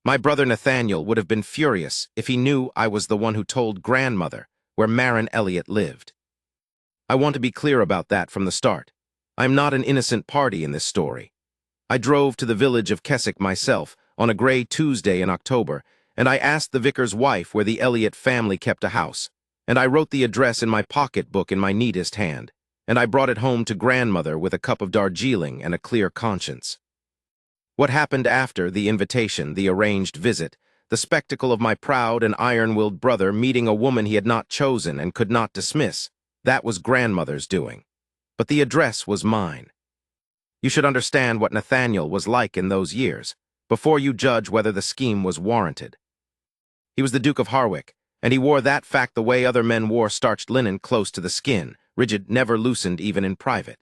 My brother Nathaniel would have been furious if he knew I was the one who told grandmother where Maren Elliott lived. I want to be clear about that from the start. I'm not an innocent party in this story. I drove to the village of Keswick myself on a gray Tuesday in October, and I asked the vicar's wife where the Elliott family kept a house, and I wrote the address in my pocketbook in my neatest hand, and I brought it home to grandmother with a cup of Darjeeling and a clear conscience. What happened after the invitation, the arranged visit, the spectacle of my proud and iron-willed brother meeting a woman he had not chosen and could not dismiss, that was grandmother's doing. But the address was mine. You should understand what Nathaniel was like in those years, before you judge whether the scheme was warranted. He was the Duke of Harwick, and he wore that fact the way other men wore starched linen close to the skin, rigid, never loosened even in private.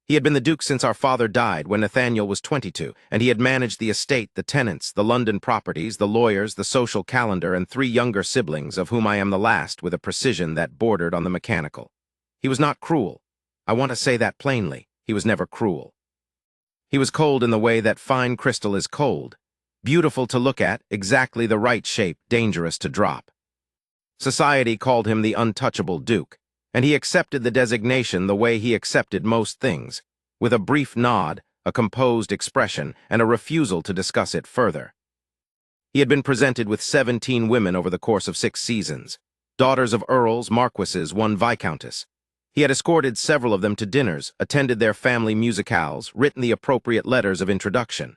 He had been the Duke since our father died when Nathaniel was 22, and he had managed the estate, the tenants, the London properties, the lawyers, the social calendar, and 3 younger siblings, of whom I am the last, with a precision that bordered on the mechanical. He was not cruel. I want to say that plainly. He was never cruel. He was cold in the way that fine crystal is cold, beautiful to look at, exactly the right shape, dangerous to drop. Society called him the untouchable Duke, and he accepted the designation the way he accepted most things, with a brief nod, a composed expression, and a refusal to discuss it further. He had been presented with 17 women over the course of 6 seasons, daughters of earls, marquises, one viscountess. He had escorted several of them to dinners, attended their family musicales, written the appropriate letters of introduction.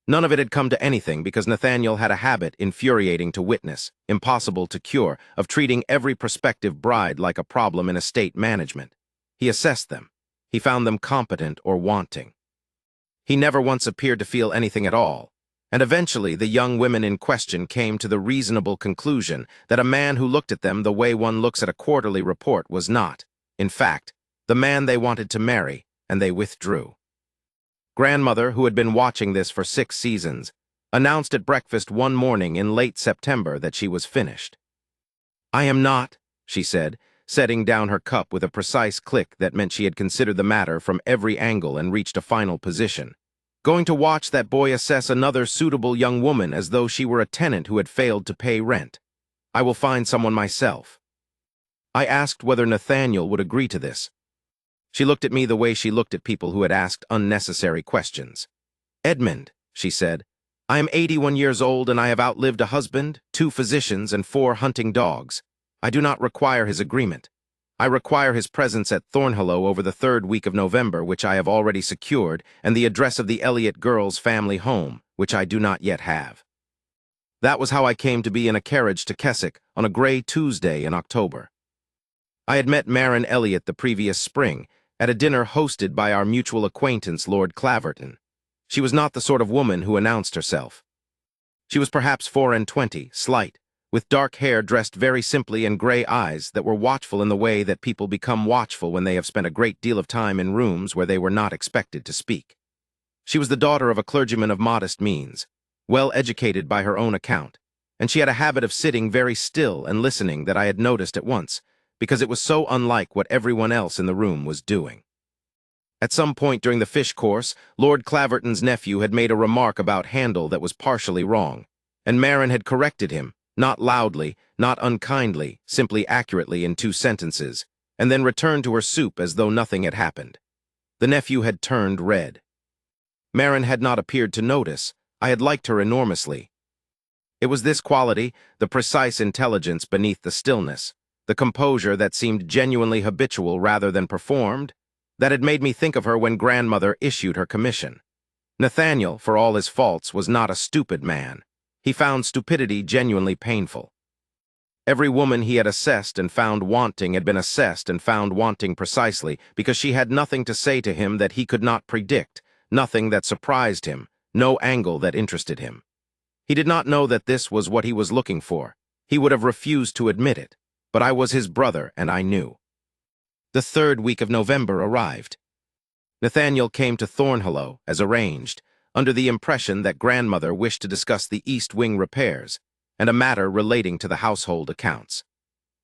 None of it had come to anything because Nathaniel had a habit, infuriating to witness, impossible to cure, of treating every prospective bride like a problem in estate management. He assessed them. He found them competent or wanting. He never once appeared to feel anything at all, and eventually the young women in question came to the reasonable conclusion that a man who looked at them the way one looks at a quarterly report was not, in fact, the man they wanted to marry, and they withdrew. Grandmother, who had been watching this for 6 seasons, announced at breakfast one morning in late September that she was finished. "I am not," she said, setting down her cup with a precise click that meant she had considered the matter from every angle and reached a final position, "going to watch that boy assess another suitable young woman as though she were a tenant who had failed to pay rent. I will find someone myself." I asked whether Nathaniel would agree to this. She looked at me the way she looked at people who had asked unnecessary questions. "Edmund," she said, "I am 81 years old and I have outlived a husband, 2 physicians, and 4 hunting dogs. I do not require his agreement. I require his presence at Thornhollow over the 3rd week of November, which I have already secured, and the address of the Elliott girls' family home, which I do not yet have." That was how I came to be in a carriage to Keswick on a gray Tuesday in October. I had met Maren Elliott the previous spring, at a dinner hosted by our mutual acquaintance Lord Claverton. She was not the sort of woman who announced herself. She was perhaps 24, slight, with dark hair dressed very simply and gray eyes that were watchful in the way that people become watchful when they have spent a great deal of time in rooms where they were not expected to speak. She was the daughter of a clergyman of modest means, well educated by her own account, and she had a habit of sitting very still and listening that I had noticed at once, because it was so unlike what everyone else in the room was doing. At some point during the fish course, Lord Claverton's nephew had made a remark about Handel that was partially wrong, and Maren had corrected him, not loudly, not unkindly, simply accurately in 2 sentences, and then returned to her soup as though nothing had happened. The nephew had turned red. Maren had not appeared to notice. I had liked her enormously. It was this quality, the precise intelligence beneath the stillness, the composure that seemed genuinely habitual rather than performed, that had made me think of her when grandmother issued her commission. Nathaniel, for all his faults, was not a stupid man. He found stupidity genuinely painful. Every woman he had assessed and found wanting had been assessed and found wanting precisely because she had nothing to say to him that he could not predict, nothing that surprised him, no angle that interested him. He did not know that this was what he was looking for. He would have refused to admit it. But I was his brother, and I knew. The 3rd week of November arrived. Nathaniel came to Thornhollow, as arranged, under the impression that grandmother wished to discuss the East Wing repairs, and a matter relating to the household accounts.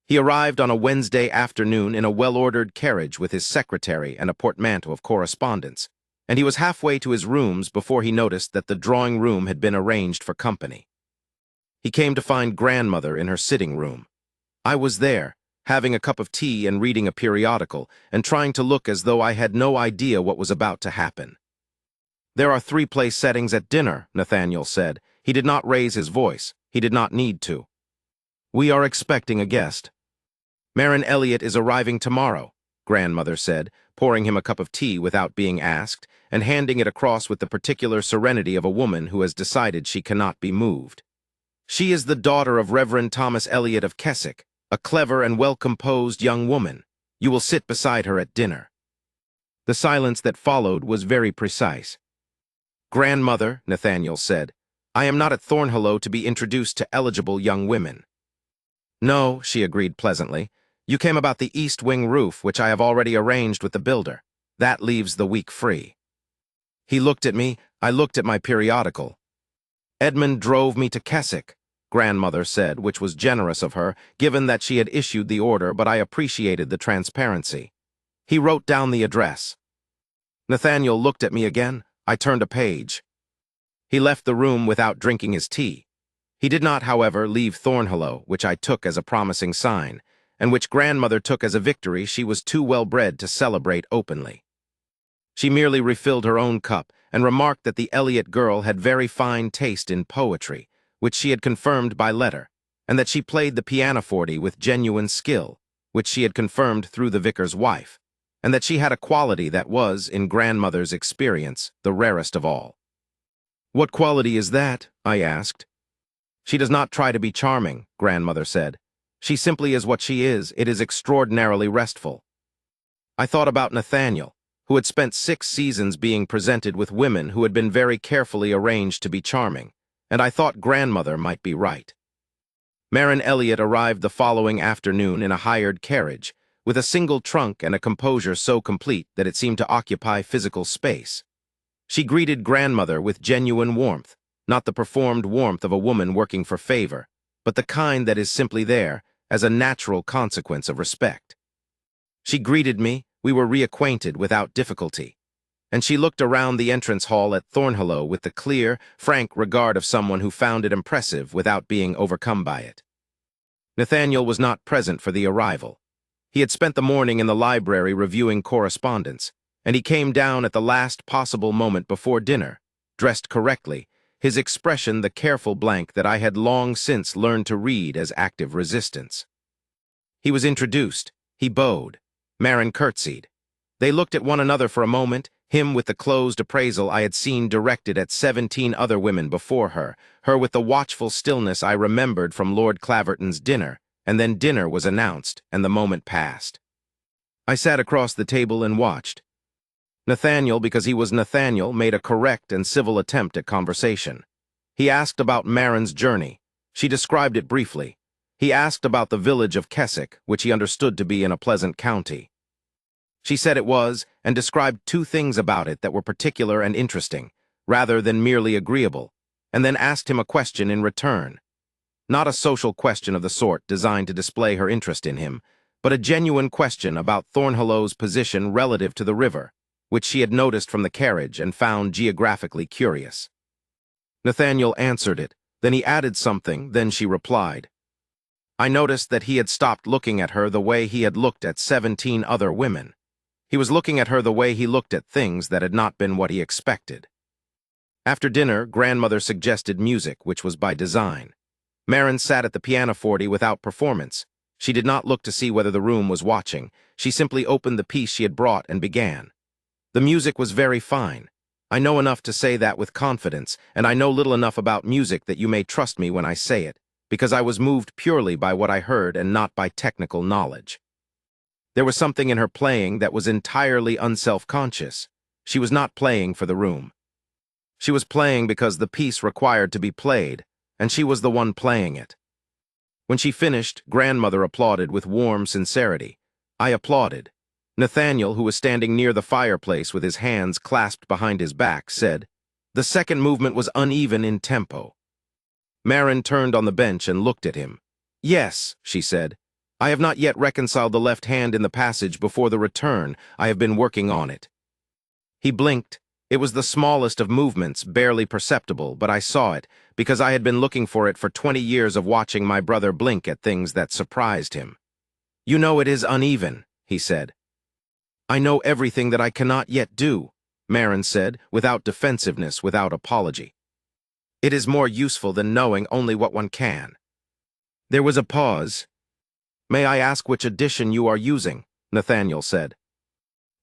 He arrived on a Wednesday afternoon in a well-ordered carriage with his secretary and a portmanteau of correspondence, and he was halfway to his rooms before he noticed that the drawing-room had been arranged for company. He came to find grandmother in her sitting room. I was there, having a cup of tea and reading a periodical, and trying to look as though I had no idea what was about to happen. "There are 3 place settings at dinner," Nathaniel said. He did not raise his voice. He did not need to. "We are expecting a guest." "Marin Elliott is arriving tomorrow," grandmother said, pouring him a cup of tea without being asked, and handing it across with the particular serenity of a woman who has decided she cannot be moved. "She is the daughter of Reverend Thomas Elliott of Keswick, a clever and well-composed young woman. You will sit beside her at dinner." The silence that followed was very precise. "Grandmother," Nathaniel said, "I am not at Thornhollow to be introduced to eligible young women." "No," she agreed pleasantly. "You came about the east wing roof, which I have already arranged with the builder. That leaves the week free." He looked at me. I looked at my periodical. "Edmund drove me to Keswick," grandmother said, which was generous of her, given that she had issued the order, but I appreciated the transparency. "He wrote down the address." Nathaniel looked at me again. I turned a page. He left the room without drinking his tea. He did not, however, leave Thornhollow, which I took as a promising sign, and which grandmother took as a victory she was too well-bred to celebrate openly. She merely refilled her own cup and remarked that the Elliott girl had very fine taste in poetry, which she had confirmed by letter, and that she played the pianoforte with genuine skill, which she had confirmed through the vicar's wife, and that she had a quality that was, in grandmother's experience, the rarest of all. "What quality is that?" I asked. "She does not try to be charming," grandmother said. "She simply is what she is. It is extraordinarily restful." I thought about Nathaniel, who had spent 6 seasons being presented with women who had been very carefully arranged to be charming, and I thought grandmother might be right. Marin Elliott arrived the following afternoon in a hired carriage, with a single trunk and a composure so complete that it seemed to occupy physical space. She greeted grandmother with genuine warmth, not the performed warmth of a woman working for favor, but the kind that is simply there as a natural consequence of respect. She greeted me. We were reacquainted without difficulty, and she looked around the entrance hall at Thornhollow with the clear, frank regard of someone who found it impressive without being overcome by it. Nathaniel was not present for the arrival. He had spent the morning in the library reviewing correspondence, and he came down at the last possible moment before dinner, dressed correctly, his expression the careful blank that I had long since learned to read as active resistance. He was introduced. He bowed. Marin curtsied. They looked at one another for a moment, him with the closed appraisal I had seen directed at 17 other women before her with the watchful stillness I remembered from Lord Claverton's dinner, and then dinner was announced, and the moment passed. I sat across the table and watched. Nathaniel, because he was Nathaniel, made a correct and civil attempt at conversation. He asked about Marin's journey. She described it briefly. He asked about the village of Keswick, which he understood to be in a pleasant county. She said it was, and described 2 things about it that were particular and interesting, rather than merely agreeable, and then asked him a question in return. Not a social question of the sort designed to display her interest in him, but a genuine question about Thornhollow's position relative to the river, which she had noticed from the carriage and found geographically curious. Nathaniel answered it, then he added something, then she replied. I noticed that he had stopped looking at her the way he had looked at 17 other women. He was looking at her the way he looked at things that had not been what he expected. After dinner, grandmother suggested music, which was by design. Marin sat at the pianoforte without performance. She did not look to see whether the room was watching. She simply opened the piece she had brought and began. The music was very fine. I know enough to say that with confidence, and I know little enough about music that you may trust me when I say it, because I was moved purely by what I heard and not by technical knowledge. There was something in her playing that was entirely unself-conscious. She was not playing for the room. She was playing because the piece required to be played, and she was the one playing it. When she finished, grandmother applauded with warm sincerity. I applauded. Nathaniel, who was standing near the fireplace with his hands clasped behind his back, said, "The second movement was uneven in tempo." Marin turned on the bench and looked at him. "Yes," she said. "I have not yet reconciled the left hand in the passage before the return. I have been working on it." He blinked, It was the smallest of movements, barely perceptible, but I saw it, because I had been looking for it for 20 years of watching my brother blink at things that surprised him. "You know it is uneven," he said. "I know everything that I cannot yet do," Marin said, without defensiveness, without apology. "It is more useful than knowing only what one can." There was a pause. "May I ask which edition you are using?" Nathaniel said.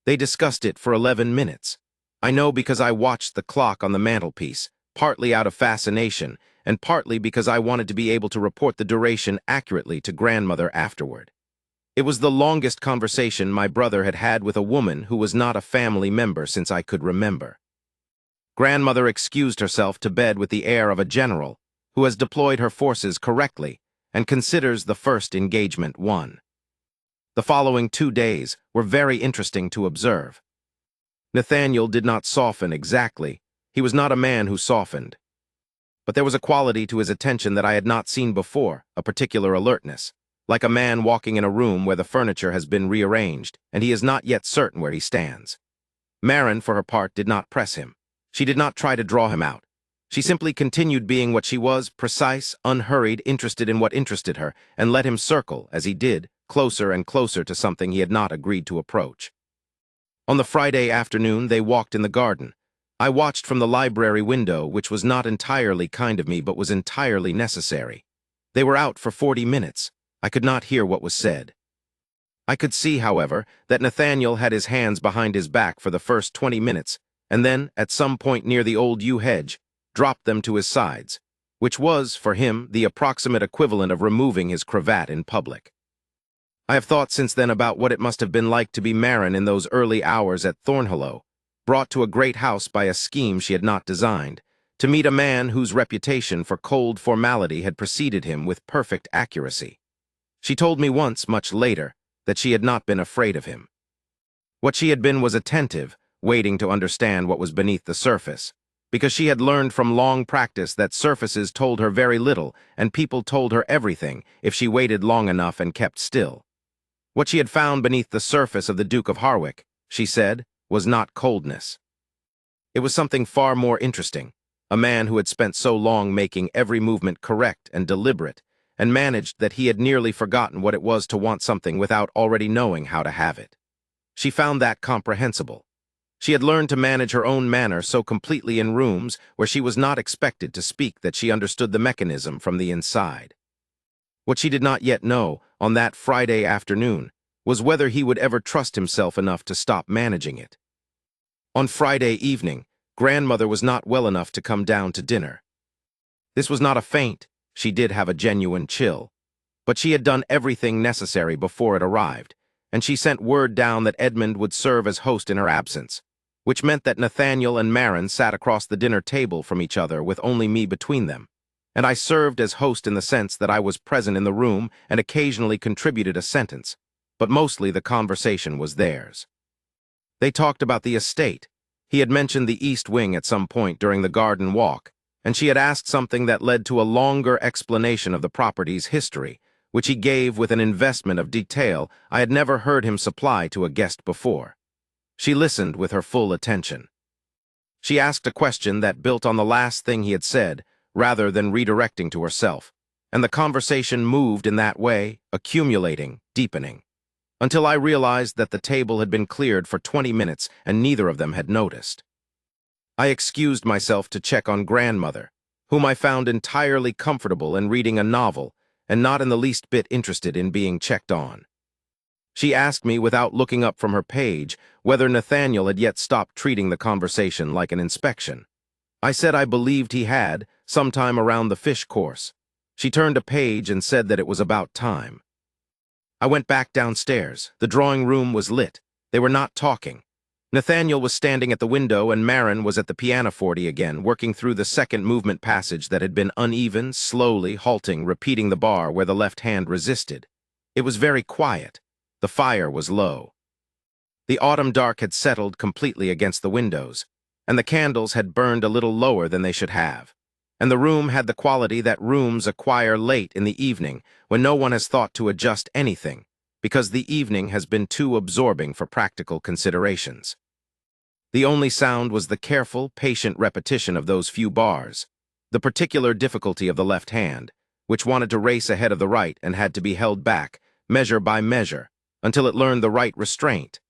They discussed it for 11 minutes. I know because I watched the clock on the mantelpiece, partly out of fascination, and partly because I wanted to be able to report the duration accurately to grandmother afterward. It was the longest conversation my brother had had with a woman who was not a family member since I could remember. Grandmother excused herself to bed with the air of a general who has deployed her forces correctly and considers the first engagement won. The following 2 days were very interesting to observe. Nathaniel did not soften exactly. He was not a man who softened. But there was a quality to his attention that I had not seen before, a particular alertness, like a man walking in a room where the furniture has been rearranged, and he is not yet certain where he stands. Marin, for her part, did not press him. She did not try to draw him out. She simply continued being what she was, precise, unhurried, interested in what interested her, and let him circle, as he did, closer and closer to something he had not agreed to approach. On the Friday afternoon, they walked in the garden. I watched from the library window, which was not entirely kind of me, but was entirely necessary. They were out for 40 minutes. I could not hear what was said. I could see, however, that Nathaniel had his hands behind his back for the first 20 minutes, and then, at some point near the old yew hedge, dropped them to his sides, which was, for him, the approximate equivalent of removing his cravat in public. I have thought since then about what it must have been like to be Marin in those early hours at Thornhollow, brought to a great house by a scheme she had not designed, to meet a man whose reputation for cold formality had preceded him with perfect accuracy. She told me once, much later, that she had not been afraid of him. What she had been was attentive, waiting to understand what was beneath the surface, because she had learned from long practice that surfaces told her very little and people told her everything if she waited long enough and kept still. What she had found beneath the surface of the Duke of Harwick, she said, was not coldness. It was something far more interesting, a man who had spent so long making every movement correct and deliberate, and managed that he had nearly forgotten what it was to want something without already knowing how to have it. She found that comprehensible. She had learned to manage her own manner so completely in rooms where she was not expected to speak that she understood the mechanism from the inside. What she did not yet know, on that Friday afternoon, was whether he would ever trust himself enough to stop managing it. On Friday evening, grandmother was not well enough to come down to dinner. This was not a faint. She did have a genuine chill. But she had done everything necessary before it arrived, and she sent word down that Edmund would serve as host in her absence, which meant that Nathaniel and Marin sat across the dinner table from each other with only me between them, and I served as host in the sense that I was present in the room and occasionally contributed a sentence, but mostly the conversation was theirs. They talked about the estate. He had mentioned the East Wing at some point during the garden walk, and she had asked something that led to a longer explanation of the property's history, which he gave with an investment of detail I had never heard him supply to a guest before. She listened with her full attention. She asked a question that built on the last thing he had said, rather than redirecting to herself, and the conversation moved in that way, accumulating, deepening, until I realized that the table had been cleared for 20 minutes and neither of them had noticed. I excused myself to check on grandmother, whom I found entirely comfortable in reading a novel and not in the least bit interested in being checked on. She asked me, without looking up from her page, whether Nathaniel had yet stopped treating the conversation like an inspection. I said I believed he had, sometime around the fish course. She turned a page and said that it was about time. I went back downstairs. The drawing room was lit. They were not talking. Nathaniel was standing at the window and Marin was at the pianoforte again, working through the second movement passage that had been uneven, slowly, halting, repeating the bar where the left hand resisted. It was very quiet. The fire was low. The autumn dark had settled completely against the windows, and the candles had burned a little lower than they should have. And the room had the quality that rooms acquire late in the evening, when no one has thought to adjust anything, because the evening has been too absorbing for practical considerations. The only sound was the careful, patient repetition of those few bars, the particular difficulty of the left hand, which wanted to race ahead of the right and had to be held back, measure by measure, until it learned the right restraint.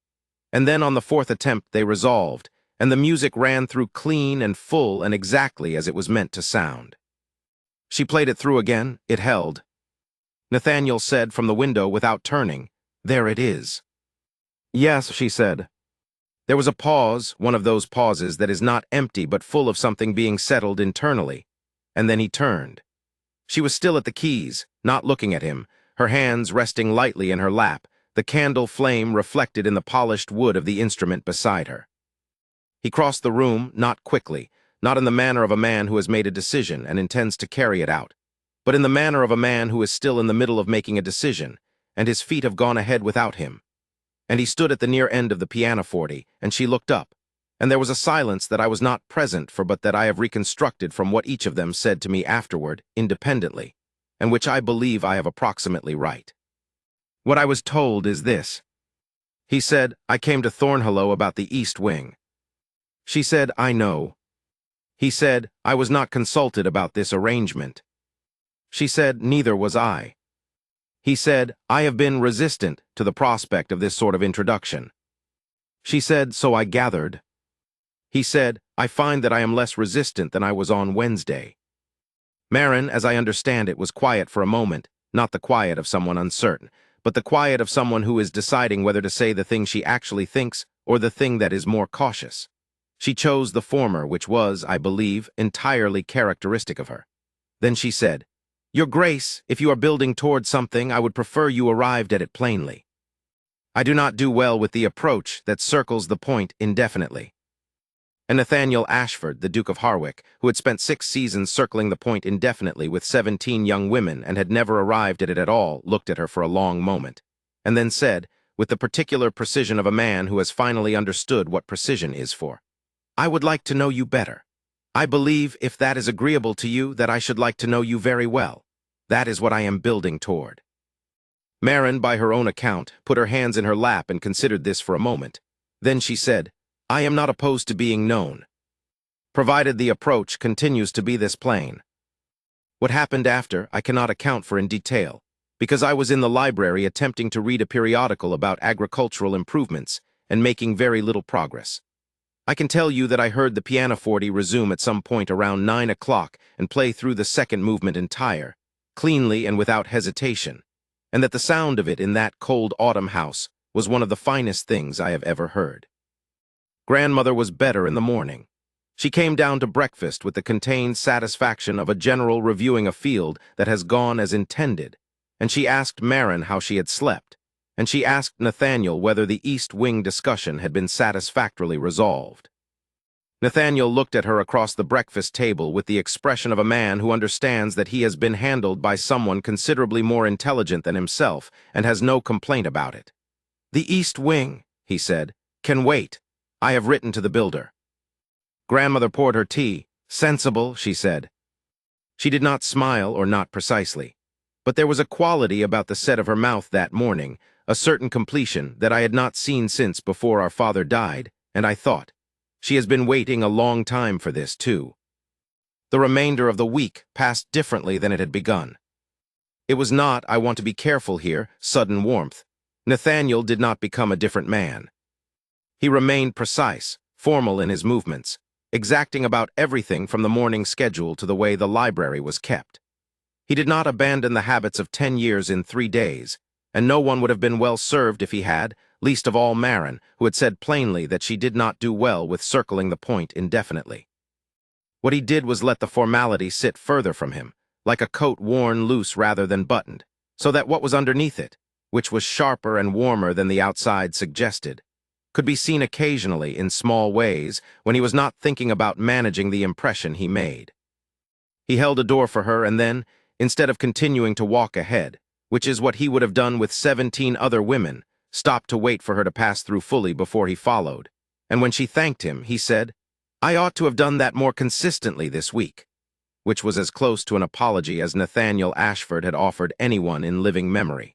And then on the fourth attempt they resolved, and the music ran through clean and full and exactly as it was meant to sound. She played it through again, it held. Nathaniel said from the window without turning, "There it is." "Yes," she said. There was a pause, one of those pauses that is not empty but full of something being settled internally, and then he turned. She was still at the keys, not looking at him, her hands resting lightly in her lap, the candle flame reflected in the polished wood of the instrument beside her. He crossed the room, not quickly, not in the manner of a man who has made a decision and intends to carry it out, but in the manner of a man who is still in the middle of making a decision, and his feet have gone ahead without him. And he stood at the near end of the pianoforte, and she looked up, and there was a silence that I was not present for but that I have reconstructed from what each of them said to me afterward, independently, and which I believe I have approximately right. What I was told is this. He said, "I came to Thornhallow about the East Wing." She said, "I know." He said, "I was not consulted about this arrangement." She said, "Neither was I." He said, "I have been resistant to the prospect of this sort of introduction." She said, "So I gathered." He said, "I find that I am less resistant than I was on Wednesday." Marin, as I understand it, was quiet for a moment, not the quiet of someone uncertain, but the quiet of someone who is deciding whether to say the thing she actually thinks or the thing that is more cautious. She chose the former, which was, I believe, entirely characteristic of her. Then she said, "Your Grace, if you are building toward something, I would prefer you arrived at it plainly. I do not do well with the approach that circles the point indefinitely." And Nathaniel Ashford, the Duke of Harwick, who had spent 6 seasons circling the point indefinitely with 17 young women and had never arrived at it at all, looked at her for a long moment, and then said, with the particular precision of a man who has finally understood what precision is for, "I would like to know you better. I believe, if that is agreeable to you, that I should like to know you very well. That is what I am building toward." Marin, by her own account, put her hands in her lap and considered this for a moment. Then she said, "I am not opposed to being known, provided the approach continues to be this plain. What happened after I cannot account for in detail, because I was in the library attempting to read a periodical about agricultural improvements and making very little progress. I can tell you that I heard the pianoforte resume at some point around 9 o'clock and play through the second movement entire, cleanly and without hesitation, and that the sound of it in that cold autumn house was one of the finest things I have ever heard. Grandmother was better in the morning. She came down to breakfast with the contained satisfaction of a general reviewing a field that has gone as intended, and she asked Marin how she had slept, and she asked Nathaniel whether the East Wing discussion had been satisfactorily resolved. Nathaniel looked at her across the breakfast table with the expression of a man who understands that he has been handled by someone considerably more intelligent than himself and has no complaint about it. "The East Wing," he said, "can wait. I have written to the builder." Grandmother poured her tea. "Sensible," she said. She did not smile, or not precisely, but there was a quality about the set of her mouth that morning, a certain completion that I had not seen since before our father died, and I thought, she has been waiting a long time for this, too. The remainder of the week passed differently than it had begun. It was not, I want to be careful here, sudden warmth. Nathaniel did not become a different man. He remained precise, formal in his movements, exacting about everything from the morning schedule to the way the library was kept. He did not abandon the habits of 10 years in 3 days, and no one would have been well served if he had, least of all Marin, who had said plainly that she did not do well with circling the point indefinitely. What he did was let the formality sit further from him, like a coat worn loose rather than buttoned, so that what was underneath it, which was sharper and warmer than the outside suggested, could be seen occasionally in small ways when he was not thinking about managing the impression he made. He held a door for her and then, instead of continuing to walk ahead, which is what he would have done with 17 other women, stopped to wait for her to pass through fully before he followed, and when she thanked him, he said, "I ought to have done that more consistently this week," which was as close to an apology as Nathaniel Ashford had offered anyone in living memory.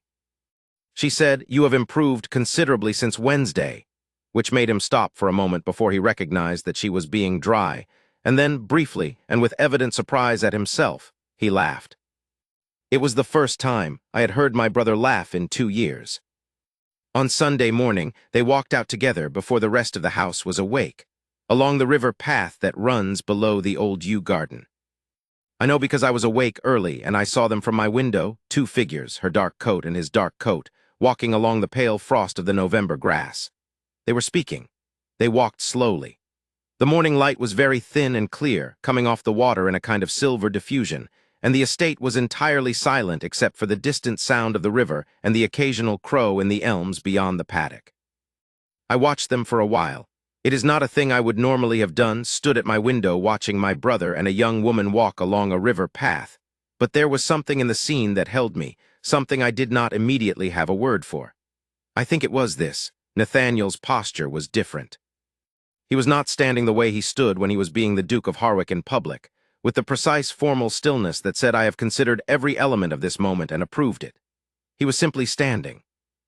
She said, "You have improved considerably since Wednesday," which made him stop for a moment before he recognized that she was being dry, and then, briefly, and with evident surprise at himself, he laughed. It was the first time I had heard my brother laugh in 2 years. On Sunday morning, they walked out together before the rest of the house was awake, along the river path that runs below the old yew garden. I know because I was awake early and I saw them from my window, 2 figures, her dark coat and his dark coat, walking along the pale frost of the November grass. They were speaking. They walked slowly. The morning light was very thin and clear, coming off the water in a kind of silver diffusion, and the estate was entirely silent except for the distant sound of the river and the occasional crow in the elms beyond the paddock. I watched them for a while. It is not a thing I would normally have done, stood at my window watching my brother and a young woman walk along a river path, but there was something in the scene that held me, something I did not immediately have a word for. I think it was this: Nathaniel's posture was different. He was not standing the way he stood when he was being the Duke of Harwick in public, with the precise formal stillness that said I have considered every element of this moment and approved it. He was simply standing.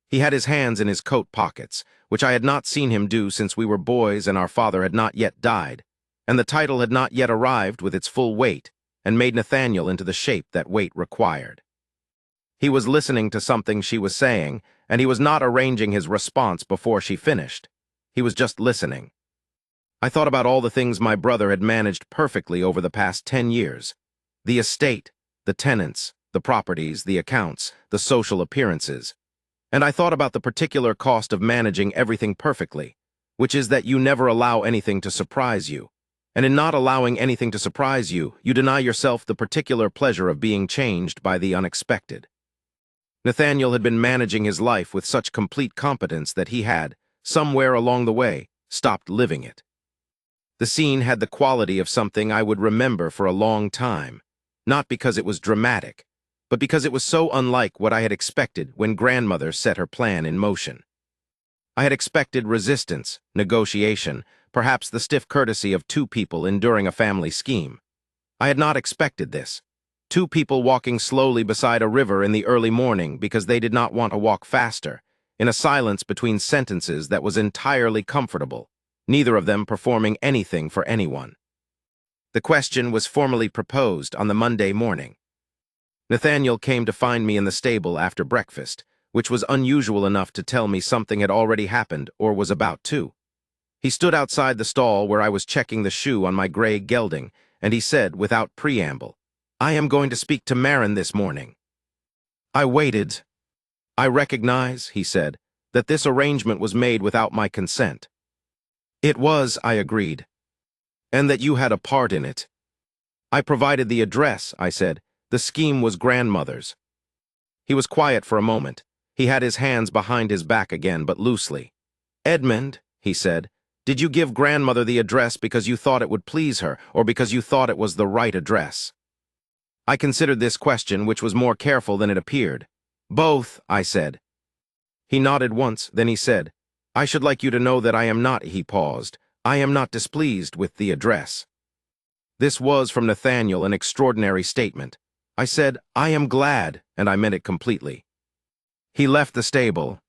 He had his hands in his coat pockets, which I had not seen him do since we were boys and our father had not yet died, and the title had not yet arrived with its full weight and made Nathaniel into the shape that weight required. He was listening to something she was saying, and he was not arranging his response before she finished. He was just listening. I thought about all the things my brother had managed perfectly over the past 10 years. The estate, the tenants, the properties, the accounts, the social appearances. And I thought about the particular cost of managing everything perfectly, which is that you never allow anything to surprise you. And in not allowing anything to surprise you, you deny yourself the particular pleasure of being changed by the unexpected. Nathaniel had been managing his life with such complete competence that he had, somewhere along the way, stopped living it. The scene had the quality of something I would remember for a long time, not because it was dramatic, but because it was so unlike what I had expected when grandmother set her plan in motion. I had expected resistance, negotiation, perhaps the stiff courtesy of 2 people enduring a family scheme. I had not expected this. 2 people walking slowly beside a river in the early morning because they did not want to walk faster, in a silence between sentences that was entirely comfortable, neither of them performing anything for anyone. The question was formally proposed on the Monday morning. Nathaniel came to find me in the stable after breakfast, which was unusual enough to tell me something had already happened or was about to. He stood outside the stall where I was checking the shoe on my gray gelding, and he said, without preamble, "I am going to speak to Marin this morning." I waited. "I recognize," he said, "that this arrangement was made without my consent." "It was," I agreed, "and that you had a part in it." "I provided the address," I said. "The scheme was grandmother's." He was quiet for a moment. He had his hands behind his back again, but loosely. "Edmund," he said, "did you give grandmother the address because you thought it would please her, or because you thought it was the right address?" I considered this question, which was more careful than it appeared. "Both," I said. He nodded once, then he said, "I should like you to know that I am not," he paused, "I am not displeased with the address." This was from Nathaniel an extraordinary statement. I said, "I am glad," and I meant it completely. He left the stable.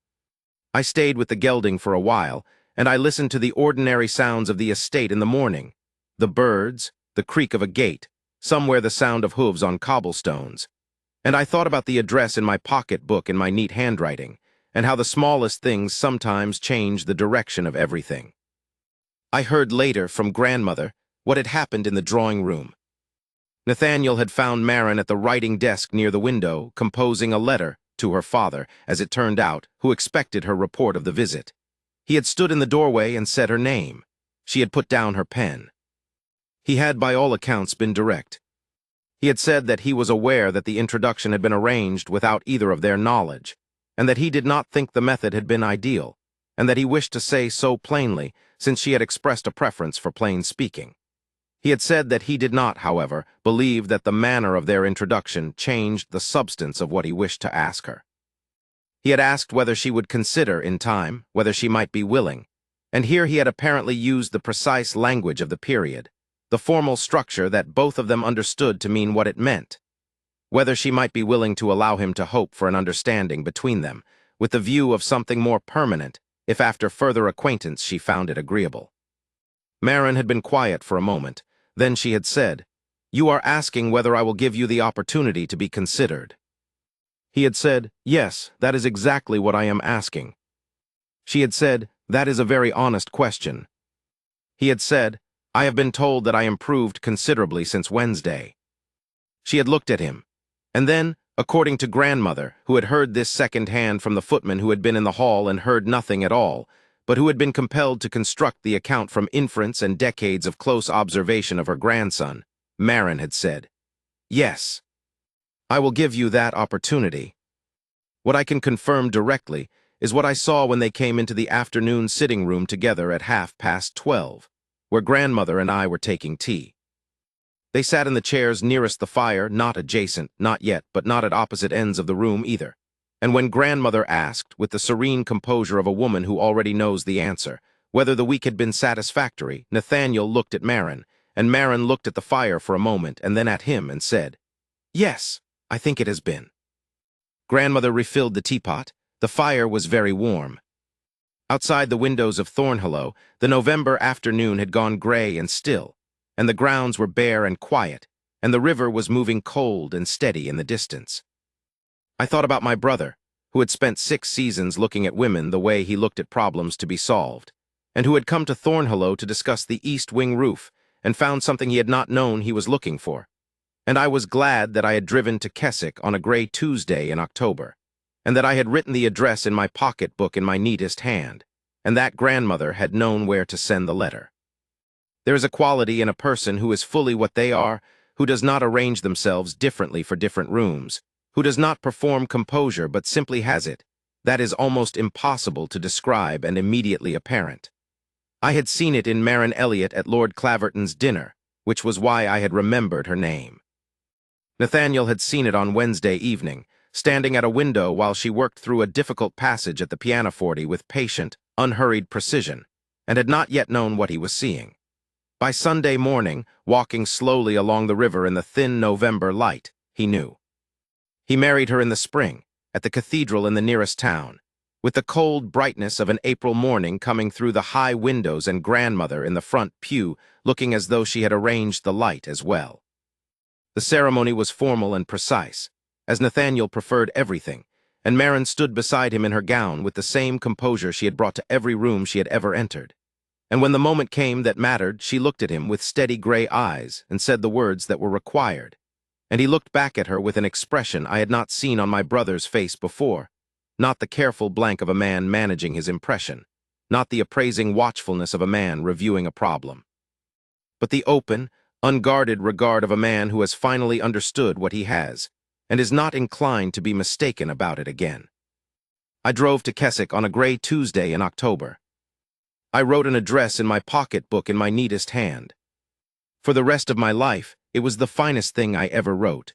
I stayed with the gelding for a while, and I listened to the ordinary sounds of the estate in the morning. The birds, the creak of a gate, somewhere the sound of hooves on cobblestones. And I thought about the address in my pocket-book in my neat handwriting, and how the smallest things sometimes change the direction of everything. I heard later from grandmother what had happened in the drawing room. Nathaniel had found Marin at the writing desk near the window, composing a letter to her father, as it turned out, who expected her report of the visit. He had stood in the doorway and said her name. She had put down her pen. He had, by all accounts, been direct. He had said that he was aware that the introduction had been arranged without either of their knowledge, and that he did not think the method had been ideal, and that he wished to say so plainly, since she had expressed a preference for plain speaking. He had said that he did not, however, believe that the manner of their introduction changed the substance of what he wished to ask her. He had asked whether she would consider in time, whether she might be willing, and here he had apparently used the precise language of the period, the formal structure that both of them understood to mean what it meant. Whether she might be willing to allow him to hope for an understanding between them, with the view of something more permanent, if after further acquaintance she found it agreeable. Maren had been quiet for a moment. Then she had said, "You are asking whether I will give you the opportunity to be considered." He had said, "Yes, that is exactly what I am asking." She had said, "That is a very honest question." He had said, "I have been told that I improved considerably since Wednesday." She had looked at him. And then, according to grandmother, who had heard this second-hand from the footman who had been in the hall and heard nothing at all, but who had been compelled to construct the account from inference and decades of close observation of her grandson, Maren had said, "Yes, I will give you that opportunity." What I can confirm directly is what I saw when they came into the afternoon sitting room together at 12:30, where grandmother and I were taking tea. They sat in the chairs nearest the fire, not adjacent, not yet, but not at opposite ends of the room either. And when grandmother asked, with the serene composure of a woman who already knows the answer, whether the week had been satisfactory, Nathaniel looked at Maren, and Maren looked at the fire for a moment and then at him and said, "Yes, I think it has been." Grandmother refilled the teapot. The fire was very warm. Outside the windows of Thornhollow, the November afternoon had gone gray and still, and the grounds were bare and quiet, and the river was moving cold and steady in the distance. I thought about my brother, who had spent 6 seasons looking at women the way he looked at problems to be solved, and who had come to Thornhollow to discuss the east wing roof and found something he had not known he was looking for. And I was glad that I had driven to Keswick on a gray Tuesday in October, and that I had written the address in my pocketbook in my neatest hand, and that grandmother had known where to send the letter. There is a quality in a person who is fully what they are, who does not arrange themselves differently for different rooms, who does not perform composure but simply has it, that is almost impossible to describe and immediately apparent. I had seen it in Maren Elliot at Lord Claverton's dinner, which was why I had remembered her name. Nathaniel had seen it on Wednesday evening, standing at a window while she worked through a difficult passage at the pianoforte with patient, unhurried precision, and had not yet known what he was seeing. By Sunday morning, walking slowly along the river in the thin November light, he knew. He married her in the spring, at the cathedral in the nearest town, with the cold brightness of an April morning coming through the high windows and grandmother in the front pew looking as though she had arranged the light as well. The ceremony was formal and precise, as Nathaniel preferred everything, and Maren stood beside him in her gown with the same composure she had brought to every room she had ever entered. And when the moment came that mattered, she looked at him with steady gray eyes and said the words that were required. And he looked back at her with an expression I had not seen on my brother's face before, not the careful blank of a man managing his impression, not the appraising watchfulness of a man reviewing a problem, but the open, unguarded regard of a man who has finally understood what he has, and is not inclined to be mistaken about it again. I drove to Keswick on a gray Tuesday in October. I wrote an address in my pocketbook in my neatest hand. For the rest of my life, it was the finest thing I ever wrote,